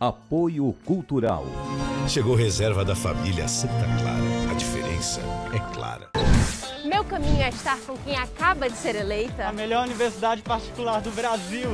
Apoio Cultural. Chegou reserva da família Santa Clara. A diferença é clara. Meu caminho é estar com quem acaba de ser eleita. A melhor universidade particular do Brasil.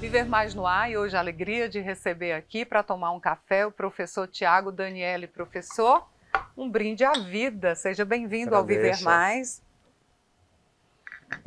Viver Mais no Ar, e hoje a alegria de receber aqui para tomar um café o professor Tiago Daniele. Professor, um brinde à vida. Seja bem-vindo ao Viver Mais.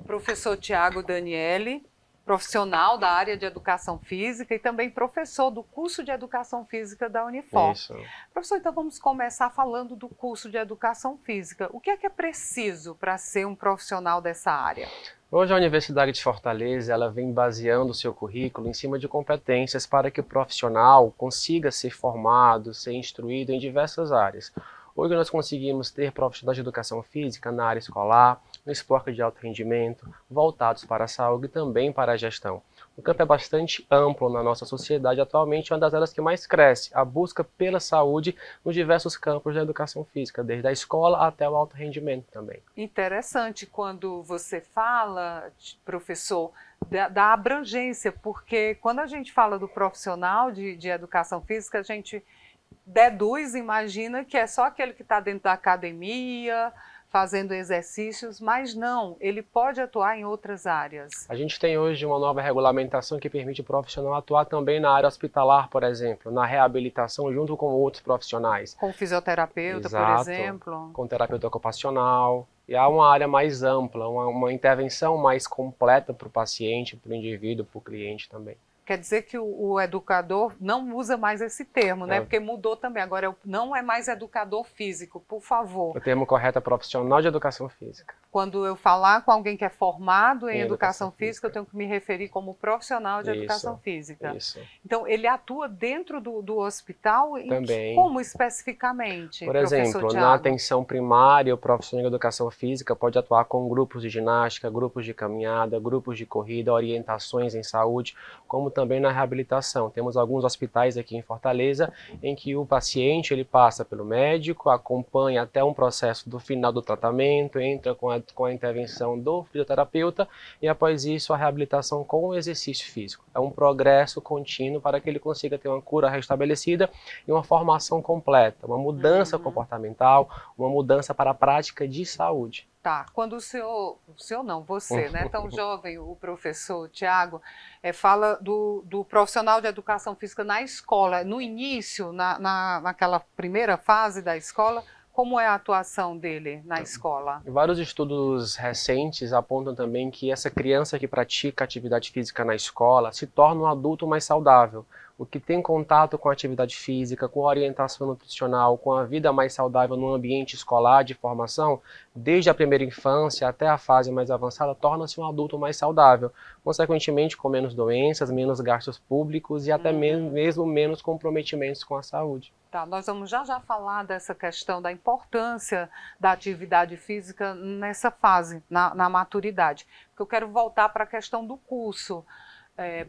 Professor Tiago Daniele, profissional da área de Educação Física e também professor do curso de Educação Física da Unifor. Isso. Professor, então vamos começar falando do curso de Educação Física. O que é preciso para ser um profissional dessa área? Hoje a Universidade de Fortaleza ela vem baseando o seu currículo em cima de competências para que o profissional consiga ser formado, ser instruído em diversas áreas. Hoje nós conseguimos ter profissionais de educação física na área escolar, no esporte de alto rendimento, voltados para a saúde e também para a gestão. O campo é bastante amplo na nossa sociedade, atualmente é uma das áreas que mais cresce, a busca pela saúde nos diversos campos da educação física, desde a escola até o alto rendimento também. Interessante quando você fala, professor, da abrangência, porque quando a gente fala do profissional de educação física, a gente deduz, imagina que é só aquele que está dentro da academia, fazendo exercícios, mas não, ele pode atuar em outras áreas. A gente tem hoje uma nova regulamentação que permite o profissional atuar também na área hospitalar, por exemplo, na reabilitação junto com outros profissionais. Com fisioterapeuta, Exato, por exemplo. Com terapeuta ocupacional. E há uma área mais ampla, uma intervenção mais completa para o paciente, para o indivíduo, para o cliente também. Quer dizer que o educador não usa mais esse termo, né? É. Porque mudou também. Agora não é mais educador físico, por favor. O termo correto é profissional de educação física. Quando eu falar com alguém que é formado em Em educação educação física, eu tenho que me referir como profissional de educação Isso, física. Isso. Então, ele atua dentro do hospital? Também. Como especificamente, Por professor exemplo, na Tiago? atenção primária, o profissional de educação física pode atuar com grupos de ginástica, grupos de caminhada, grupos de corrida, orientações em saúde, como também na reabilitação. Temos alguns hospitais aqui em Fortaleza em que o paciente ele passa pelo médico, acompanha até um processo do final do tratamento, entra com a intervenção do fisioterapeuta e após isso a reabilitação com o exercício físico. É um progresso contínuo para que ele consiga ter uma cura restabelecida e uma formação completa, uma mudança comportamental, uma mudança para a prática de saúde. Tá, quando o senhor não, você, né, tão jovem, o professor Tiago, fala do profissional de educação física na escola, no início, naquela primeira fase da escola, como é a atuação dele na escola? Vários estudos recentes apontam também que essa criança que pratica atividade física na escola se torna um adulto mais saudável. O que tem contato com a atividade física, com a orientação nutricional, com a vida mais saudável no ambiente escolar de formação, desde a primeira infância até a fase mais avançada, torna-se um adulto mais saudável, consequentemente com menos doenças, menos gastos públicos e até mesmo menos comprometimentos com a saúde. Tá, nós vamos já falar dessa questão da importância da atividade física nessa fase, na maturidade. Porque eu quero voltar para a questão do curso.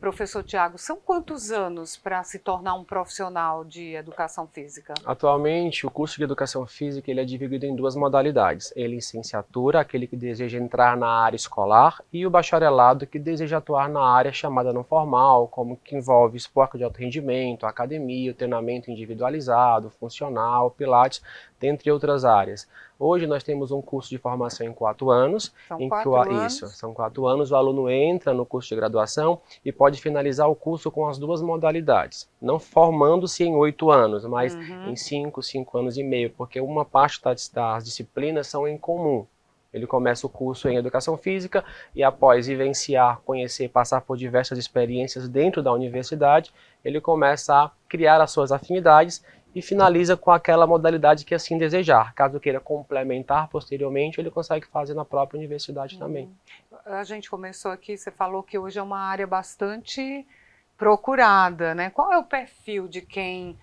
Professor Tiago, são quantos anos para se tornar um profissional de educação física? Atualmente, o curso de educação física ele é dividido em duas modalidades. A licenciatura, aquele que deseja entrar na área escolar, e o bacharelado, que deseja atuar na área chamada não formal, como que envolve esporte de alto rendimento, academia, treinamento individualizado, funcional, pilates, dentre outras áreas. Hoje nós temos um curso de formação em 4 anos. São 4 anos, o aluno entra no curso de graduação e pode finalizar o curso com as duas modalidades. Não formando-se em 8 anos, mas em 5 anos e meio, porque uma parte das disciplinas são em comum. Ele começa o curso em Educação Física e após vivenciar, conhecer, passar por diversas experiências dentro da universidade, ele começa a criar as suas afinidades e finaliza com aquela modalidade que assim desejar. Caso queira complementar posteriormente, ele consegue fazer na própria universidade também. A gente começou aqui, você falou que hoje é uma área bastante procurada, né? Qual é o perfil de quem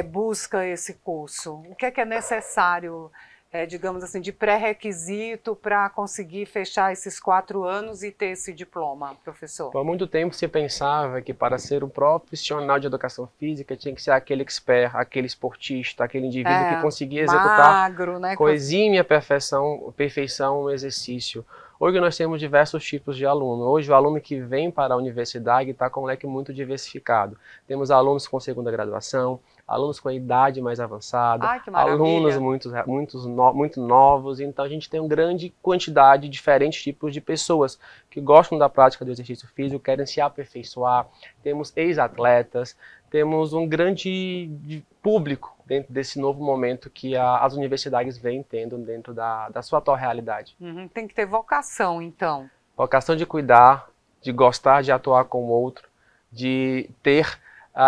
busca esse curso? O que é necessário digamos assim, de pré-requisito para conseguir fechar esses 4 anos e ter esse diploma, professor? Por muito tempo se pensava que para ser um profissional de educação física tinha que ser aquele expert, aquele esportista, aquele indivíduo que conseguia executar magro, né, com exímia perfeição no exercício. Hoje nós temos diversos tipos de aluno. Hoje o aluno que vem para a universidade está com um leque muito diversificado. Temos alunos com segunda graduação, alunos com a idade mais avançada, alunos muito novos. Então a gente tem uma grande quantidade de diferentes tipos de pessoas que gostam da prática do exercício físico, querem se aperfeiçoar. Temos ex-atletas, temos um grande público dentro desse novo momento que as universidades vêm tendo dentro da sua atual realidade. Tem que ter vocação, então. Vocação de cuidar, de gostar de atuar com o outro, de ter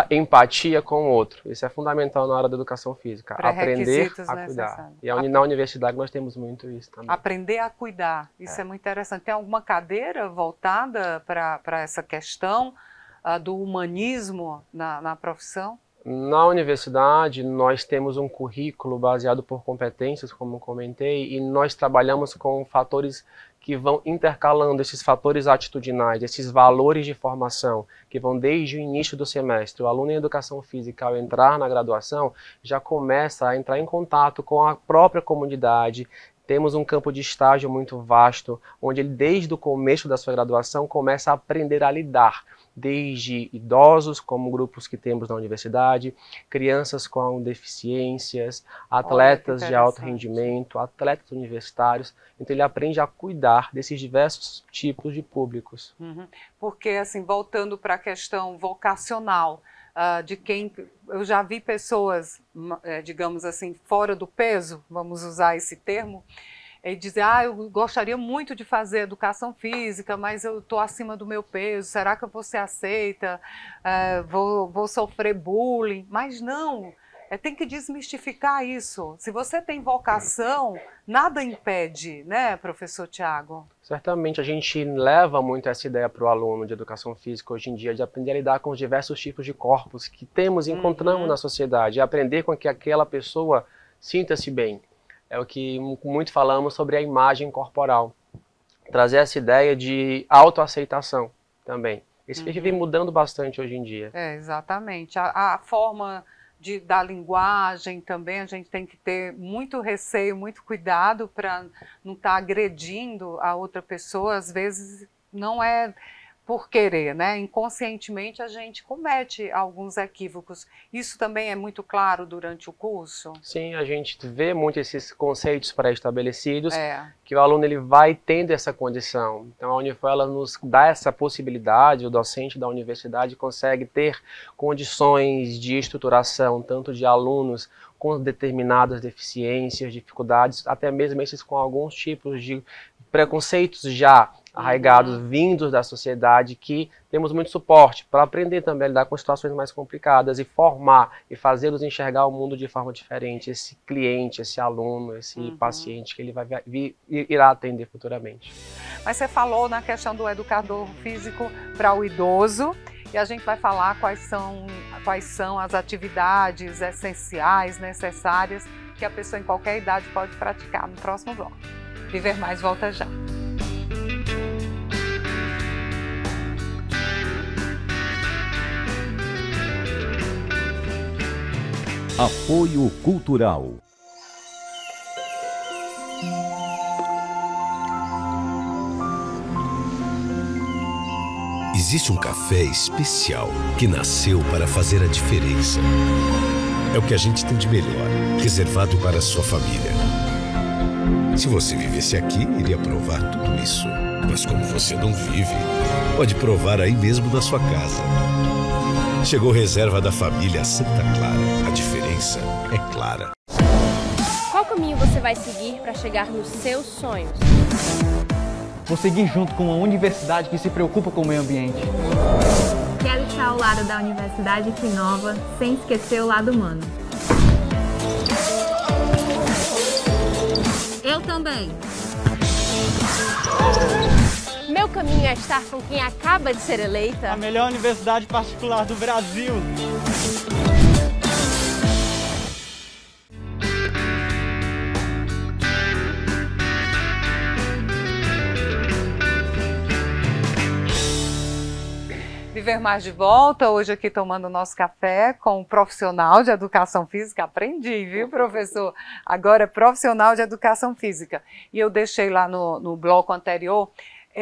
empatia com o outro. Isso é fundamental na hora da educação física. Aprender a cuidar. E na universidade nós temos muito isso também. Aprender a cuidar. Isso é muito interessante. Tem alguma cadeira voltada para essa questão do humanismo na profissão? Na universidade, nós temos um currículo baseado por competências, como comentei, e nós trabalhamos com fatores que vão intercalando esses fatores atitudinais, esses valores de formação, que vão desde o início do semestre. O aluno em educação física, ao entrar na graduação, já começa a entrar em contato com a própria comunidade. Temos um campo de estágio muito vasto, onde ele, desde o começo da sua graduação, começa a aprender a lidar, desde idosos, como grupos que temos na universidade, crianças com deficiências, atletas de alto rendimento, atletas universitários. Então ele aprende a cuidar desses diversos tipos de públicos. Porque, assim, voltando para a questão vocacional, de quem eu já vi pessoas, digamos assim, fora do peso, vamos usar esse termo, e dizer, eu gostaria muito de fazer educação física, mas eu estou acima do meu peso, será que você aceita? Vou sofrer bullying? Mas não, tem que desmistificar isso. Se você tem vocação, nada impede, né, professor Tiago? Certamente, a gente leva muito essa ideia para o aluno de educação física hoje em dia, de aprender a lidar com os diversos tipos de corpos que temos e encontramos na sociedade, e aprender com que aquela pessoa sinta-se bem. É o que muito falamos sobre a imagem corporal. Trazer essa ideia de autoaceitação também. Isso que vem mudando bastante hoje em dia. Exatamente. A forma da linguagem também, a gente tem que ter muito receio, muito cuidado para não estar agredindo a outra pessoa. Às vezes não é por querer, né? Inconscientemente a gente comete alguns equívocos. Isso também é muito claro durante o curso? Sim, a gente vê muito esses conceitos pré-estabelecidos, que o aluno ele vai tendo essa condição. Então a Unifor ela nos dá essa possibilidade, o docente da universidade consegue ter condições de estruturação, tanto de alunos com determinadas deficiências, dificuldades, até mesmo esses com alguns tipos de preconceitos já arraigados, vindos da sociedade, que temos muito suporte para aprender também a lidar com situações mais complicadas e formar e fazê-los enxergar o mundo de forma diferente, esse cliente, esse aluno, esse paciente que ele irá atender futuramente. Mas você falou na questão do educador físico para o idoso, e a gente vai falar quais são as atividades essenciais, necessárias, que a pessoa em qualquer idade pode praticar no próximo bloco. Viver Mais volta já. Apoio Cultural. Existe um café especial que nasceu para fazer a diferença. É o que a gente tem de melhor, reservado para a sua família. Se você vivesse aqui, iria provar tudo isso. Mas como você não vive, pode provar aí mesmo na sua casa. Chegou reserva da família Santa Clara. A diferença é clara. Qual caminho você vai seguir para chegar nos seus sonhos? Vou seguir junto com uma universidade que se preocupa com o meio ambiente. Quero estar ao lado da universidade que inova, sem esquecer o lado humano. Eu também. Meu caminho é estar com quem acaba de ser eleita a melhor universidade particular do Brasil. Viver Mais de volta, hoje aqui tomando o nosso café com um profissional de educação física. Aprendi, viu, professor? Agora é profissional de educação física. E eu deixei lá no bloco anterior,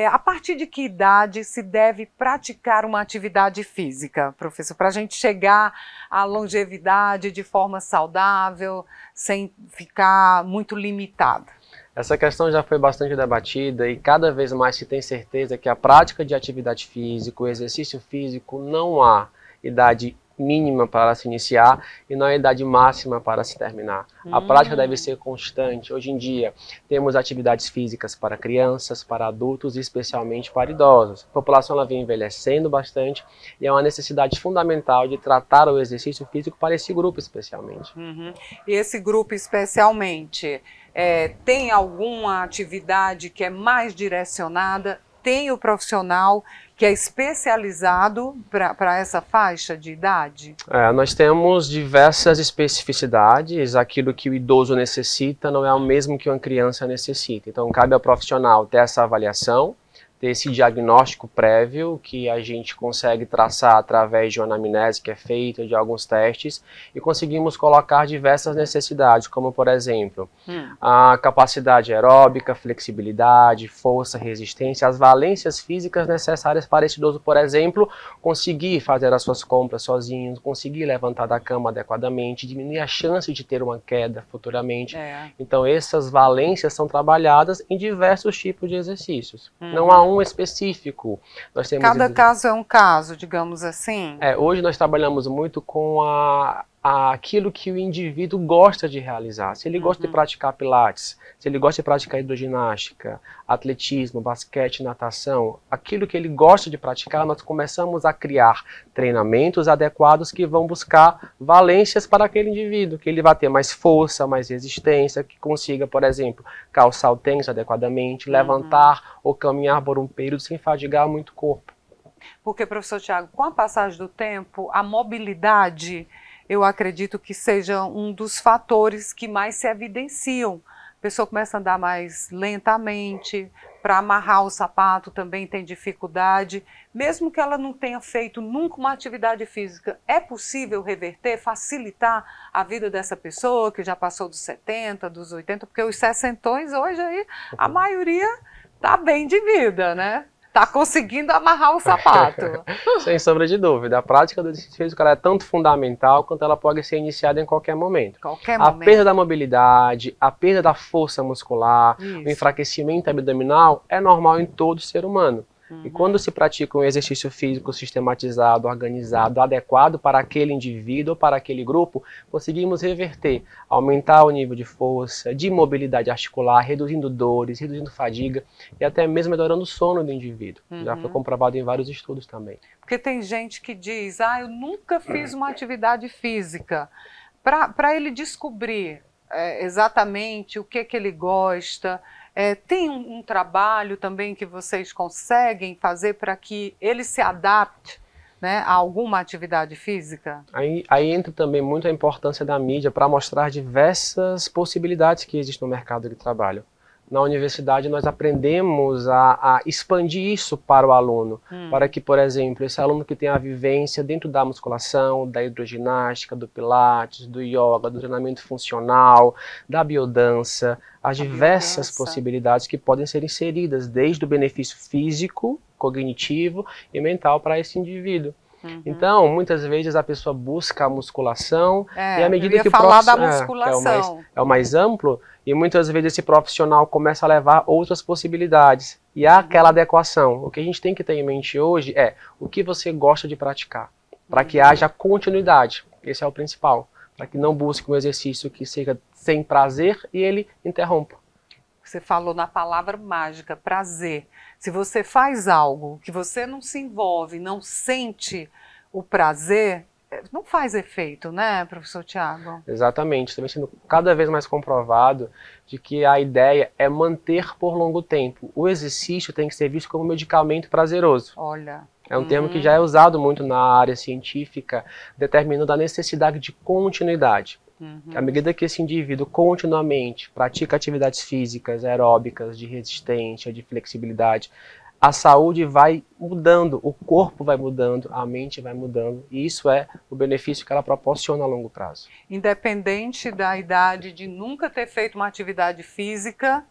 a partir de que idade se deve praticar uma atividade física, professor? Para a gente chegar à longevidade de forma saudável, sem ficar muito limitado. Essa questão já foi bastante debatida e cada vez mais se tem certeza que a prática de atividade física, o exercício físico, não há idade mínima para se iniciar e não há idade máxima para se terminar. A prática deve ser constante. Hoje em dia temos atividades físicas para crianças, para adultos e especialmente para idosos. A população ela vem envelhecendo bastante e é uma necessidade fundamental de tratar o exercício físico para esse grupo especialmente. E esse grupo especialmente tem alguma atividade que é mais direcionada? Tem o profissional que é especializado para essa faixa de idade? Nós temos diversas especificidades. Aquilo que o idoso necessita não é o mesmo que uma criança necessita. Então, cabe ao profissional ter essa avaliação, ter esse diagnóstico prévio que a gente consegue traçar através de uma anamnese que é feita, de alguns testes, e conseguimos colocar diversas necessidades, como por exemplo, a capacidade aeróbica, flexibilidade, força, resistência, as valências físicas necessárias para esse idoso, por exemplo, conseguir fazer as suas compras sozinho, conseguir levantar da cama adequadamente, diminuir a chance de ter uma queda futuramente. Então essas valências são trabalhadas em diversos tipos de exercícios. Não há um específico. Nós temos Cada caso é um caso, digamos assim? Hoje nós trabalhamos muito com aquilo que o indivíduo gosta de realizar. Se ele gosta de praticar pilates, se ele gosta de praticar hidroginástica, atletismo, basquete, natação, aquilo que ele gosta de praticar, nós começamos a criar treinamentos adequados que vão buscar valências para aquele indivíduo, que ele vai ter mais força, mais resistência, que consiga, por exemplo, calçar o tênis adequadamente, levantar ou caminhar por um período sem fadigar muito o corpo. Porque, professor Thiago, com a passagem do tempo, a mobilidade, eu acredito que seja um dos fatores que mais se evidenciam. A pessoa começa a andar mais lentamente, para amarrar o sapato também tem dificuldade. Mesmo que ela não tenha feito nunca uma atividade física, é possível reverter, facilitar a vida dessa pessoa que já passou dos 70, dos 80, porque os 60ões hoje aí, a maioria está bem de vida, né? Está conseguindo amarrar o sapato. Sem sombra de dúvida. A prática do exercício físico ela é tanto fundamental quanto ela pode ser iniciada em qualquer momento. A perda da mobilidade, a perda da força muscular, o enfraquecimento abdominal é normal em todo ser humano. E quando se pratica um exercício físico sistematizado, organizado, adequado para aquele indivíduo ou para aquele grupo, conseguimos reverter, aumentar o nível de força, de mobilidade articular, reduzindo dores, reduzindo fadiga e até mesmo melhorando o sono do indivíduo. Já foi comprovado em vários estudos também. Porque tem gente que diz, eu nunca fiz uma atividade física. Para ele descobrir exatamente o que ele gosta, tem um trabalho também que vocês conseguem fazer para que ele se adapte, né, a alguma atividade física? Aí entra também muito a importância da mídia para mostrar diversas possibilidades que existem no mercado de trabalho. Na universidade nós aprendemos a expandir isso para o aluno, para que, por exemplo, esse aluno que tem a vivência dentro da musculação, da hidroginástica, do pilates, do yoga, do treinamento funcional, da biodança, as diversas possibilidades que podem ser inseridas, desde o benefício físico, cognitivo e mental para esse indivíduo. Então, muitas vezes a pessoa busca a musculação e à medida que o profissional é o mais amplo, e muitas vezes esse profissional começa a levar outras possibilidades. E há aquela adequação. O que a gente tem que ter em mente hoje é o que você gosta de praticar, para que haja continuidade. Esse é o principal, para que não busque um exercício que seja sem prazer e ele interrompa. Você falou na palavra mágica, prazer. Se você faz algo que você não se envolve, não sente o prazer, não faz efeito, né, professor Thiago? Exatamente. Está sendo cada vez mais comprovado de que a ideia é manter por longo tempo. O exercício tem que ser visto como um medicamento prazeroso. Olha. É um termo que já é usado muito na área científica, determinando a necessidade de continuidade. À medida que esse indivíduo continuamente pratica atividades físicas, aeróbicas, de resistência, de flexibilidade, a saúde vai mudando, o corpo vai mudando, a mente vai mudando, e isso é o benefício que ela proporciona a longo prazo. Independente da idade, de nunca ter feito uma atividade física,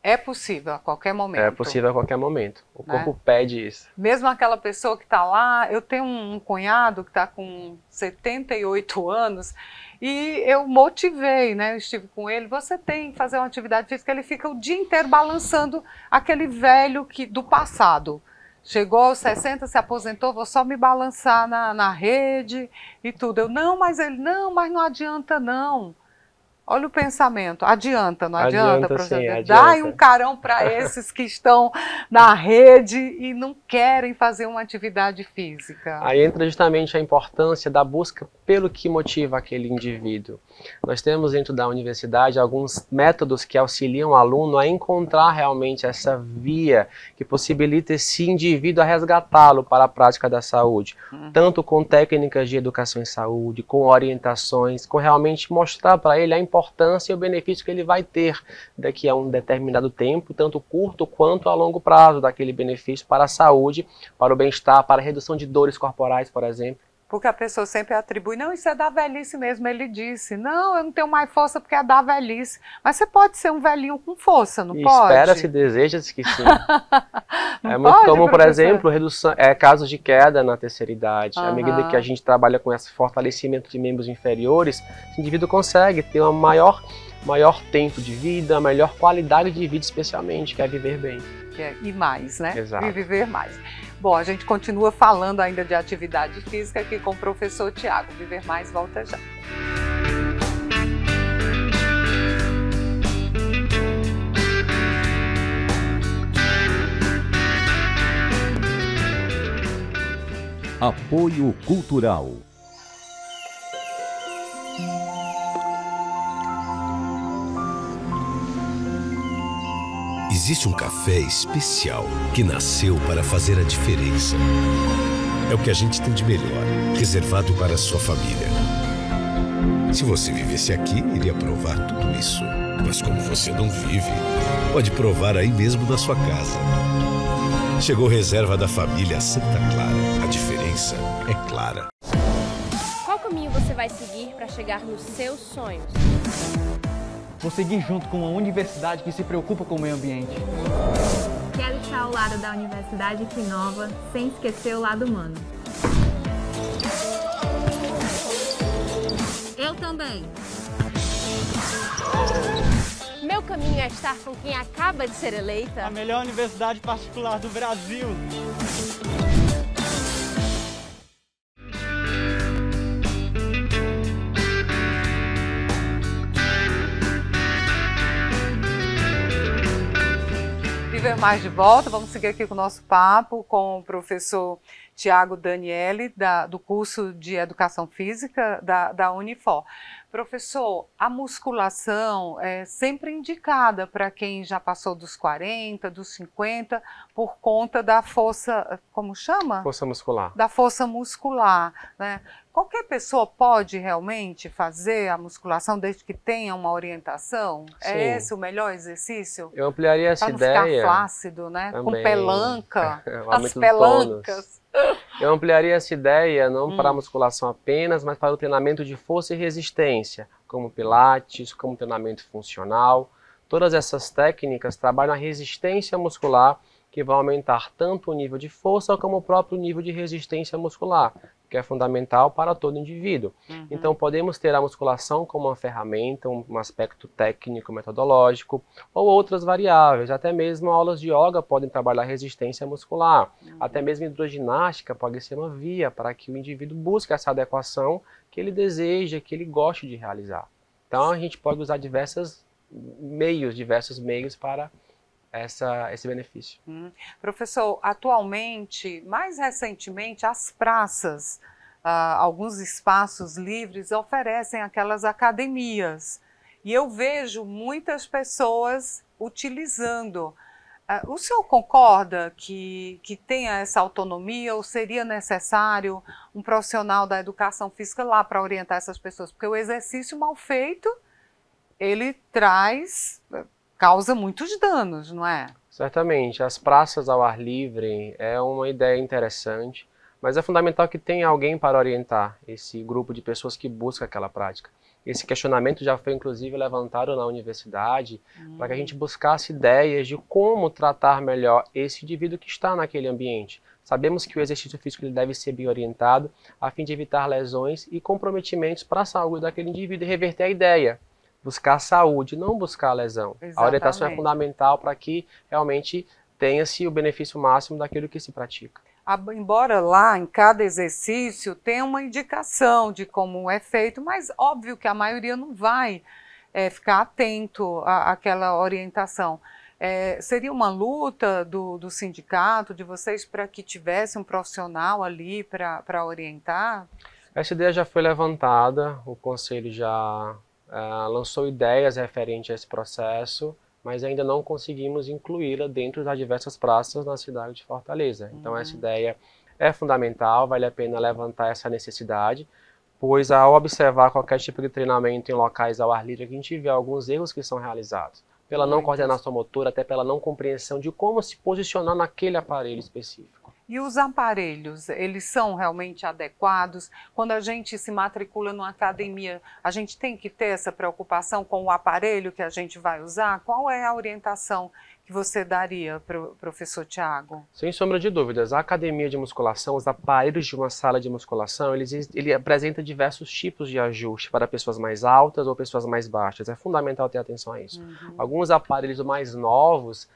é possível a qualquer momento. É possível a qualquer momento. O corpo pede isso. Mesmo aquela pessoa que está lá, eu tenho um cunhado que está com 78 anos e eu motivei, né? Eu estive com ele, você tem que fazer uma atividade física, ele fica o dia inteiro balançando aquele velho do passado. Chegou aos 60, se aposentou, vou só me balançar na rede e tudo. Eu, não, mas não adianta não. Olha o pensamento, adianta, não adianta, professor? Sim, adianta. Dá um carão para esses que estão na rede e não querem fazer uma atividade física. Aí entra justamente a importância da busca pelo que motiva aquele indivíduo. Nós temos dentro da universidade alguns métodos que auxiliam o aluno a encontrar realmente essa via que possibilita esse indivíduo a resgatá-lo para a prática da saúde. Tanto com técnicas de educação em saúde, com orientações, com realmente mostrar para ele a importância e o benefício que ele vai ter daqui a um determinado tempo, tanto curto quanto a longo prazo, daquele benefício para a saúde, para o bem-estar, para a redução de dores corporais, por exemplo. Porque a pessoa sempre atribui, não, isso é da velhice mesmo, ele disse, não, eu não tenho mais força porque é da velhice. Mas você pode ser um velhinho com força, não pode? Espera-se, deseja-se que sim. É muito pode, comum, por professor? exemplo, casos de queda na terceira idade. À medida que a gente trabalha com esse fortalecimento de membros inferiores, o indivíduo consegue ter um maior tempo de vida, melhor qualidade de vida especialmente, que é viver bem. E mais, né? Exato. E viver mais. Bom, a gente continua falando ainda de atividade física aqui com o professor Tiago. Viver Mais volta já. Apoio Cultural. Existe um café especial que nasceu para fazer a diferença. É o que a gente tem de melhor, reservado para a sua família. Se você vivesse aqui, iria provar tudo isso. Mas como você não vive, pode provar aí mesmo na sua casa. Chegou reserva da família Santa Clara. A diferença é clara. Qual caminho você vai seguir para chegar nos seus sonhos? Vou seguir junto com uma universidade que se preocupa com o meio ambiente. Quero estar ao lado da Universidade que inova, sem esquecer o lado humano. Eu também. Meu caminho é estar com quem acaba de ser eleita. A melhor universidade particular do Brasil. Viver Mais de volta, vamos seguir aqui com o nosso papo com o professor Tiago Daniele, do curso de Educação Física da Unifor. Professor, a musculação é sempre indicada para quem já passou dos 40, dos 50, por conta da força, como chama? Força muscular. Da força muscular, né? Qualquer pessoa pode realmente fazer a musculação desde que tenha uma orientação? Sim. É esse o melhor exercício? Eu ampliaria essa Para não ideia. ficar flácido, né? Também. Com pelanca, O as aumento do pelancas. Eu ampliaria essa ideia não para a musculação apenas, mas para o treinamento de força e resistência, como pilates, como treinamento funcional. Todas essas técnicas trabalham a resistência muscular, que vai aumentar tanto o nível de força como o próprio nível de resistência muscular, que é fundamental para todo indivíduo. Então podemos ter a musculação como uma ferramenta, um aspecto técnico, metodológico, ou outras variáveis. Até mesmo aulas de yoga podem trabalhar resistência muscular. Até mesmo hidroginástica pode ser uma via para que o indivíduo busque essa adequação que ele deseja, que ele goste de realizar. Então a gente pode usar diversos meios para esse benefício. Professor, atualmente, mais recentemente, as praças, alguns espaços livres oferecem aquelas academias. E eu vejo muitas pessoas utilizando. O senhor concorda que tenha essa autonomia ou seria necessário um profissional da educação física lá para orientar essas pessoas? Porque o exercício mal feito, ele causa muitos danos, não é? Certamente, as praças ao ar livre é uma ideia interessante, mas é fundamental que tenha alguém para orientar esse grupo de pessoas que busca aquela prática. Esse questionamento já foi inclusive levantado na universidade para que a gente buscasse ideias de como tratar melhor esse indivíduo que está naquele ambiente. Sabemos que o exercício físico ele deve ser bem orientado a fim de evitar lesões e comprometimentos para a saúde daquele indivíduo e reverter a ideia. Buscar saúde, não buscar lesão. Exatamente. A orientação é fundamental para que realmente tenha-se o benefício máximo daquilo que se pratica. Embora lá em cada exercício tenha uma indicação de como é feito, mas óbvio que a maioria não vai ficar atento àquela orientação. Seria uma luta do sindicato, de vocês, para que tivesse um profissional ali para orientar? Essa ideia já foi levantada, o Conselho já lançou ideias referentes a esse processo, mas ainda não conseguimos incluí-la dentro das diversas praças na cidade de Fortaleza. Então essa ideia é fundamental, vale a pena levantar essa necessidade, pois ao observar qualquer tipo de treinamento em locais ao ar livre, a gente vê alguns erros que são realizados, pela não coordenação motora, até pela não compreensão de como se posicionar naquele aparelho específico. E os aparelhos, eles são realmente adequados? Quando a gente se matricula numa academia, a gente tem que ter essa preocupação com o aparelho que a gente vai usar? Qual é a orientação que você daria para o professor Thiago? Sem sombra de dúvidas, a academia de musculação, os aparelhos de uma sala de musculação, ele apresenta diversos tipos de ajuste para pessoas mais altas ou pessoas mais baixas. É fundamental ter atenção a isso. Alguns aparelhos mais novos,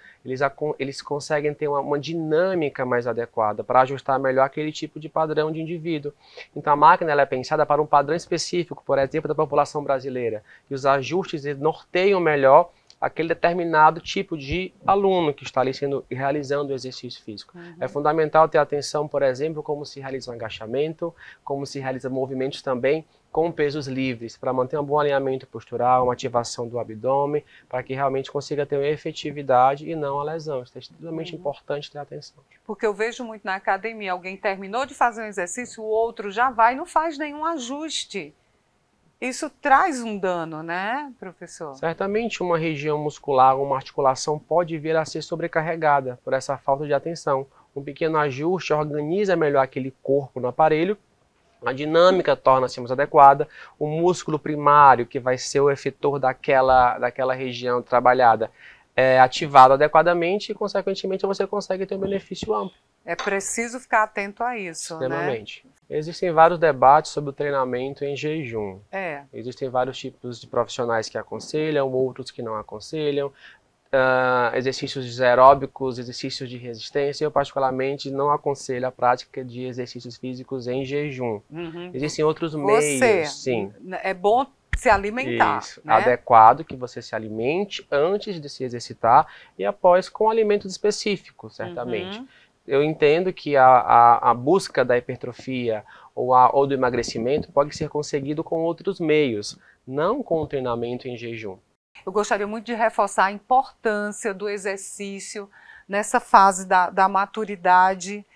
eles conseguem ter uma dinâmica mais adequada para ajustar melhor aquele tipo de padrão de indivíduo. Então a máquina ela é pensada para um padrão específico, por exemplo, da população brasileira. E os ajustes norteiam melhor aquele determinado tipo de aluno que está ali realizando o exercício físico. É fundamental ter atenção, por exemplo, como se realiza um agachamento, como se realiza movimentos também com pesos livres, para manter um bom alinhamento postural, uma ativação do abdômen, para que realmente consiga ter uma efetividade e não a lesão. Isso é extremamente importante ter atenção. Porque eu vejo muito na academia, alguém terminou de fazer um exercício, o outro já vai e não faz nenhum ajuste. Isso traz um dano, né, professor? Certamente uma região muscular, uma articulação pode vir a ser sobrecarregada por essa falta de atenção. Um pequeno ajuste organiza melhor aquele corpo no aparelho, a dinâmica torna-se mais adequada, o músculo primário, que vai ser o efetor daquela região trabalhada, é ativado adequadamente e, consequentemente, você consegue ter um benefício amplo. É preciso ficar atento a isso, extremamente, né? Existem vários debates sobre o treinamento em jejum. Existem vários tipos de profissionais que aconselham, outros que não aconselham. Exercícios aeróbicos, exercícios de resistência. Eu, particularmente, não aconselho a prática de exercícios físicos em jejum. Existem outros meios, sim. É bom se alimentar. Isso, né? Adequado que você se alimente antes de se exercitar e após com alimentos específicos, certamente. Eu entendo que a busca da hipertrofia ou do emagrecimento pode ser conseguido com outros meios, não com o treinamento em jejum. Eu gostaria muito de reforçar a importância do exercício nessa fase da maturidade,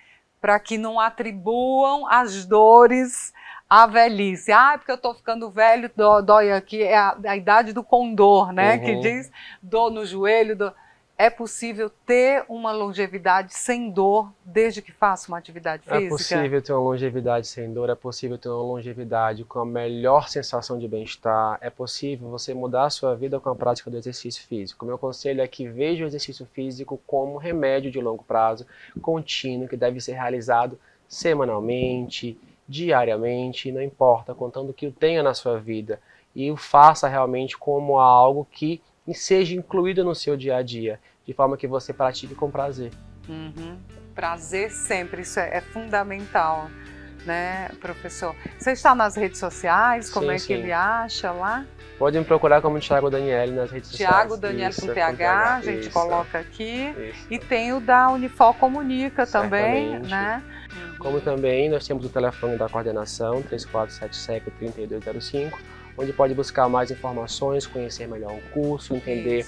para que não atribuam as dores à velhice. Porque eu estou ficando velho, dói aqui, é a idade do condor, né? Que diz dor no joelho, É possível ter uma longevidade sem dor desde que faça uma atividade física? É possível ter uma longevidade sem dor, é possível ter uma longevidade com a melhor sensação de bem-estar, é possível você mudar a sua vida com a prática do exercício físico. O meu conselho é que veja o exercício físico como um remédio de longo prazo, contínuo, que deve ser realizado semanalmente, diariamente, não importa, contando que o tenha na sua vida e o faça realmente como algo que seja incluído no seu dia a dia, de forma que você pratique com prazer. Prazer sempre, isso é fundamental, né, professor? Você está nas redes sociais, como que ele acha lá? Pode me procurar como Thiago Daniele nas redes sociais. Thiago Daniele com TH, a gente coloca aqui. E tem o da Unifor Comunica também, né? Como também nós temos o telefone da coordenação, 3477-3205, onde pode buscar mais informações, conhecer melhor o curso, entender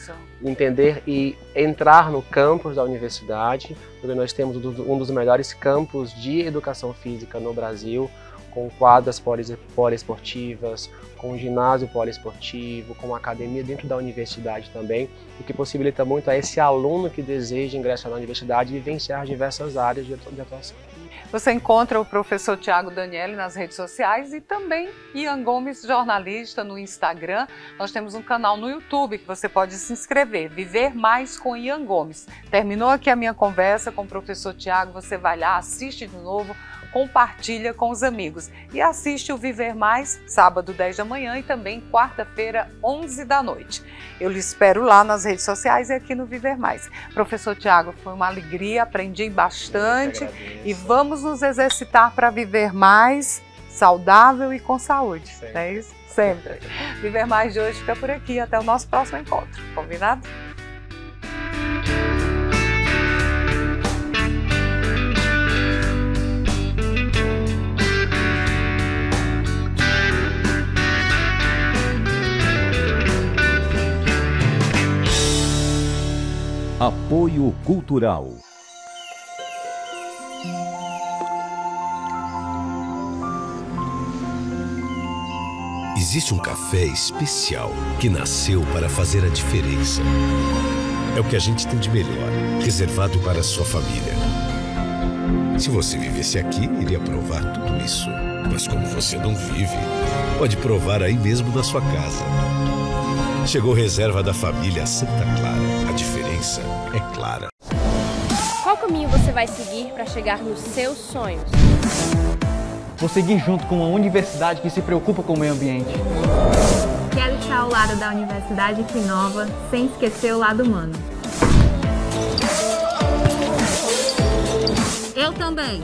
e entrar no campus da universidade, porque nós temos um dos melhores campos de educação física no Brasil, com quadras poliesportivas, com ginásio poliesportivo, com academia dentro da universidade também, o que possibilita muito a esse aluno que deseja ingressar na universidade vivenciar diversas áreas de atuação. Você encontra o professor Tiago Daniele nas redes sociais e também Ian Gomes, jornalista, no Instagram. Nós temos um canal no YouTube que você pode se inscrever, Viver Mais com Ian Gomes. Terminou aqui a minha conversa com o professor Tiago, você vai lá, assiste de novo, compartilha com os amigos e assiste o Viver Mais, sábado 10 da manhã e também quarta-feira, 11 da noite. Eu lhe espero lá nas redes sociais e aqui no Viver Mais. Professor Tiago, foi uma alegria, aprendi bastante e vamos nos exercitar para viver mais saudável e com saúde. Sempre. Não é isso? Sempre. Viver Mais de hoje fica por aqui. Até o nosso próximo encontro. Combinado? Apoio Cultural. Existe um café especial que nasceu para fazer a diferença. É o que a gente tem de melhor, reservado para a sua família. Se você vivesse aqui, iria provar tudo isso. Mas como você não vive, pode provar aí mesmo na sua casa. Chegou reserva da família Santa Clara. A diferença é clara. Qual caminho você vai seguir para chegar nos seus sonhos? Vou seguir junto com uma universidade que se preocupa com o meio ambiente. Quero estar ao lado da universidade que inova, sem esquecer o lado humano. Eu também.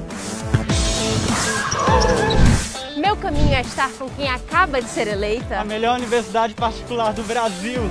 Meu caminho é estar com quem acaba de ser eleita. A melhor universidade particular do Brasil.